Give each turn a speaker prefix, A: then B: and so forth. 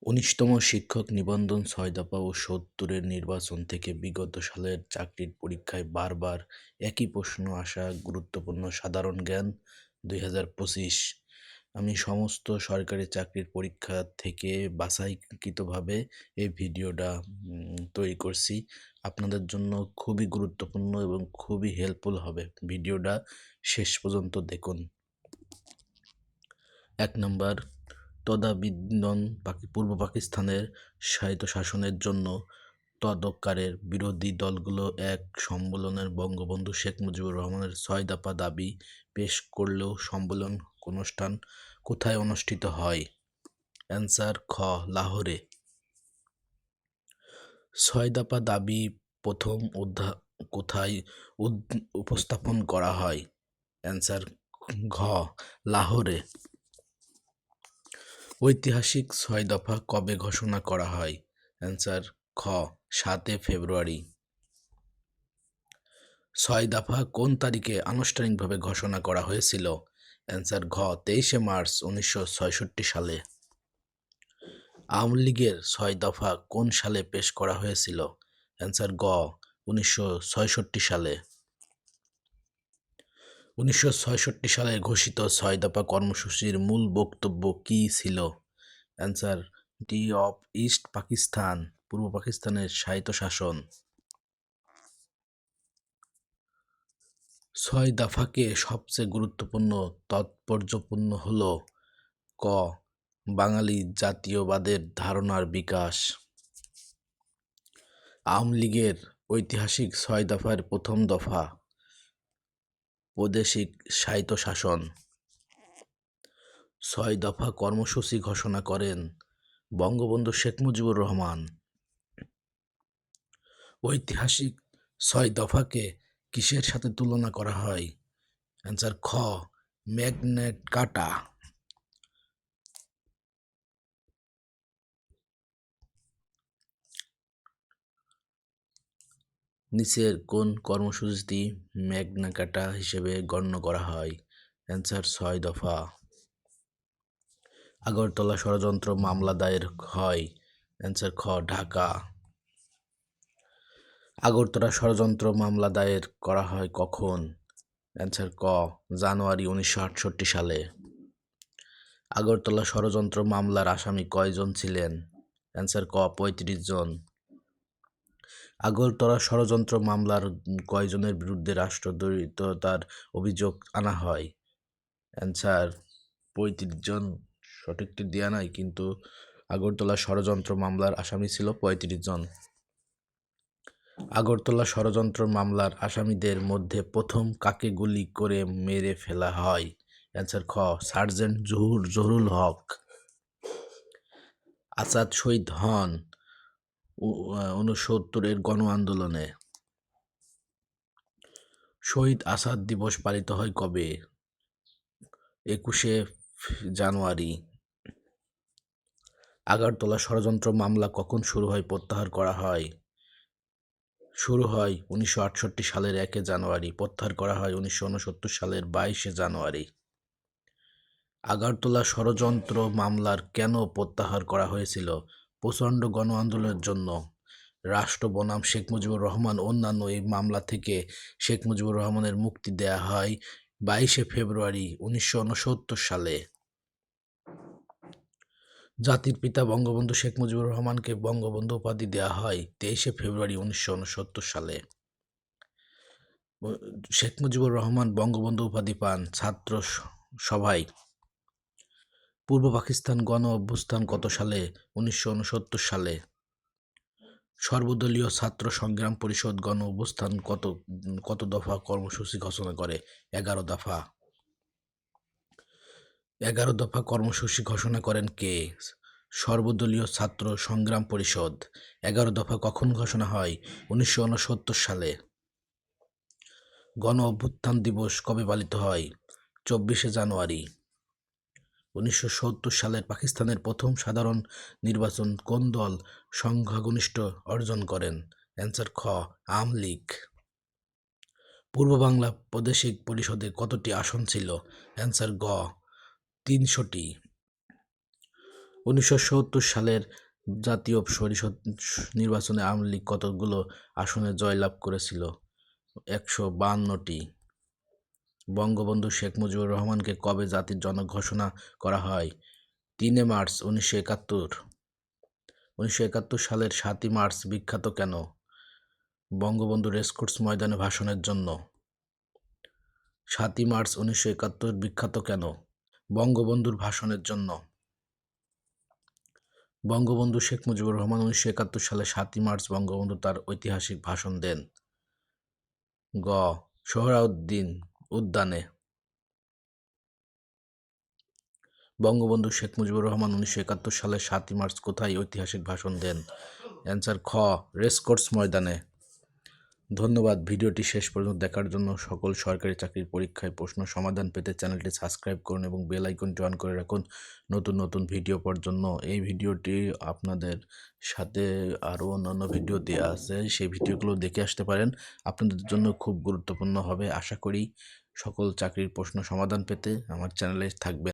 A: ১৯তম শিক্ষক নিবন্ধন ৬ দফা ও ৭০-এর নির্বাচন থেকে বিগত সালের চাকরির পরীক্ষায় বারবার একই প্রশ্ন আসা গুরুত্বপূর্ণ সাধারণ জ্ঞান ২০২৫। আমি সমস্ত সরকারি চাকরির পরীক্ষা থেকে বাছাইকৃতভাবে এই ভিডিওটা তৈরি করছি। আপনাদের জন্য খুবই গুরুত্বপূর্ণ এবং খুবই হেল্পফুল হবে। ভিডিওটা শেষ পর্যন্ত দেখুন। ১ নাম্বার, তদানীন্তন পূর্ব পাকিস্তানের স্বায়ত্তশাসনের জন্য তদকারের বিরোধী দলগুলো এক সম্মেলনে বঙ্গবন্ধু শেখ মুজিবুর রহমানের ৬ দফা দাবি পেশ করলেও সম্মেলন অনুষ্ঠান কোথায় অনুষ্ঠিত হয়? অ্যান্সার খ, লাহোরে। ৬ দফা দাবি প্রথম কোথায় উপস্থাপন করা হয়? অ্যান্সার ঘ, লাহোরে। ঐতিহাসিক ৬ দফা কবে ঘোষণা করা হয়? অ্যান্সার খ, ৭ ফেব্রুয়ারি। ৬ দফা কোন তারিখে আনুষ্ঠানিকভাবে ঘোষণা করা হয়েছিল? অ্যান্সার ঘ, ২৩ মার্চ ১৯৬৬ সালে। আওয়ামী লীগের ৬ দফা কোন সালে পেশ করা হয়েছিল? অ্যান্সার গ, ১৯৬৬ সালে। ১৯৬৬ সালে ঘোষিত ৬ দফা কর্মসূচির মূল বক্তব্য কী ছিল? Answer D of east Pakistan, পূর্ব পাকিস্তানের স্বায়ত্তশাসন। ৬ দফাকে সবচেয়ে গুরুত্বপূর্ণ তাৎপর্যপূর্ণ হল: ক, বাঙালি জাতীয়বাদের ধারণার বিকাশ। আওয়ামী লীগের ঐতিহাসিক ৬ দফার প্রথম দফা প্রাদেশিক স্বায়ত্তশাসন। ৬ দফা কর্মসূচি ঘোষণা করেন বঙ্গবন্ধু শেখ মুজিবুর রহমান। ঐতিহাসিক ৬ দফাকে কিসের সাথে তুলনা করা হয়? অ্যান্সার খ, ম্যাগনা কার্টা। নিচের কোন কর্মসূচিটি ম্যাগনা কার্টা হিসেবে গণ্য করা হয়? অ্যান্সার ৬ দফা। আগরতলা ষড়যন্ত্র মামলা দায়ের হয়? অ্যান্সার খ, ঢাকা। আগরতলা ষড়যন্ত্র মামলা দায়ের করা হয় কখন? অ্যান্সার ক, জানুয়ারি ১৯৬৮ সালে। আগরতলা ষড়যন্ত্র মামলার আসামি কয়জন ছিলেন? অ্যান্সার ক, ৩৫ জন। আগরতলা ষড়যন্ত্র মামলার কয়জনের বিরুদ্ধে রাষ্ট্রদ্রোহিতার অভিযোগ আনা হয়? অ্যান্সার ৩৫ জন। সঠিকটি দেয়া নাই, কিন্তু আগরতলা ষড়যন্ত্র মামলার আসামি ছিল ৩৫ জন। আগরতলা ষড়যন্ত্র মামলার আসামিদের মধ্যে প্রথম কাকে গুলি করে মেরে ফেলা হয়? অ্যান্সার খ, সার্জেন্ট জহুরুল হক। আসাদ শহীদ হন ৬৯-এর গণ আন্দোলনে। শহীদ আসাদ দিবস পালিত হয় কবে? ২১শে জানুয়ারি। আগরতলা ষড়যন্ত্র মামলা কখন শুরু হয় প্রত্যাহার করা হয়? শুরু হয় ১৯৬৮ সালের ১ জানুয়ারি, প্রত্যাহার করা হয় ১৯৬৯ সালের ২২ জানুয়ারি। আগরতলা ষড়যন্ত্র মামলার কেন প্রত্যাহার করা হয়েছিল? প্রচণ্ড গণ আন্দোলনের জন্য। রাষ্ট্র বনাম শেখ মুজিবুর রহমান অন্যান্য এই মামলা থেকে শেখ মুজিবুর রহমানের মুক্তি দেয়া হয় ২২ ফেব্রুয়ারি ১৯৬৯ সালে। জাতির পিতা বঙ্গবন্ধু শেখ মুজিবুর রহমানকে বঙ্গবন্ধু উপাধি দেয়া হয় ২৩ ফেব্রুয়ারি ১৯৬৯ সালে। শেখ মুজিবুর রহমান বঙ্গবন্ধু উপাধি পান ছাত্র সভায়। পূর্ব পাকিস্তান গণ অভ্যুত্থান কত সালে? ১৯৬৯ সালে। সর্বদলীয় ছাত্র সংগ্রাম পরিষদ গণ অভ্যুত্থান কত দফা কর্মসূচি ঘোষণা করে? ১১ দফা। ১১ দফা কর্মসূচি ঘোষণা করেন কে? সর্বদলীয় ছাত্র সংগ্রাম পরিষদ। ১১ দফা কখন ঘোষণা হয়? ১৯৬৯ সালে। গণ অভ্যুত্থান দিবস কবে পালিত হয়? ২৪ জানুয়ারি। ১৯৭০ সালের পাকিস্তানের প্রথম সাধারণ নির্বাচন কোন দল সংখ্যাগরিষ্ঠ অর্জন করেন? অ্যান্সার খ, আওয়ামী লীগ। পূর্ব বাংলা প্রাদেশিক পরিষদে কতটি আসন ছিল? অ্যান্সার গ, ৩০০টি। 1970 সালের জাতীয় পরিষদ নির্বাচনে আওয়ামী লীগ কতগুলো আসনে জয়লাভ করেছিল? 152টি। বঙ্গবন্ধু শেখ মুজিবুর রহমানকে কবে জাতির জনক ঘোষণা করা হয়? 3 মার্চ 1971। 1971 সালের 7 মার্চ বিখ্যাত কেন? বঙ্গবন্ধু রেসকোর্স ময়দানে ভাষণের জন্য। 7 মার্চ 1971 বিখ্যাত কেন? বঙ্গবন্ধুর ভাষণের জন্য। বঙ্গবন্ধু শেখ মুজিবুর রহমান 1971 সালে 7 মার্চ বঙ্গবন্ধু তার ঐতিহাসিক ভাষণ দেন। গ. সোহরাওয়ার্দী উদ্যানে। বঙ্গবন্ধু শেখ মুজিবুর রহমান 1971 সালে 7 মার্চ কোথায় ঐতিহাসিক ভাষণ দেন? অ্যান্সার খ. রেসকোর্স ময়দানে। ধন্যবাদ ভিডিওটি শেষ পর্যন্ত দেখার জন্য। সকল সরকারি চাকরির পরীক্ষায় প্রশ্ন সমাধান পেতে চ্যানেলটি সাবস্ক্রাইব করুন এবং বেল আইকনটি অন করে রাখুন নতুন নতুন ভিডিও পাওয়ার জন্য। এই ভিডিওটি আপনাদের সাথে আরও অন্যান্য ভিডিও দেওয়া আছে, সেই ভিডিওগুলো দেখে আসতে পারেন। আপনাদের জন্য খুব গুরুত্বপূর্ণ হবে। আশা করি সকল চাকরির প্রশ্ন সমাধান পেতে আমার চ্যানেলে থাকবেন।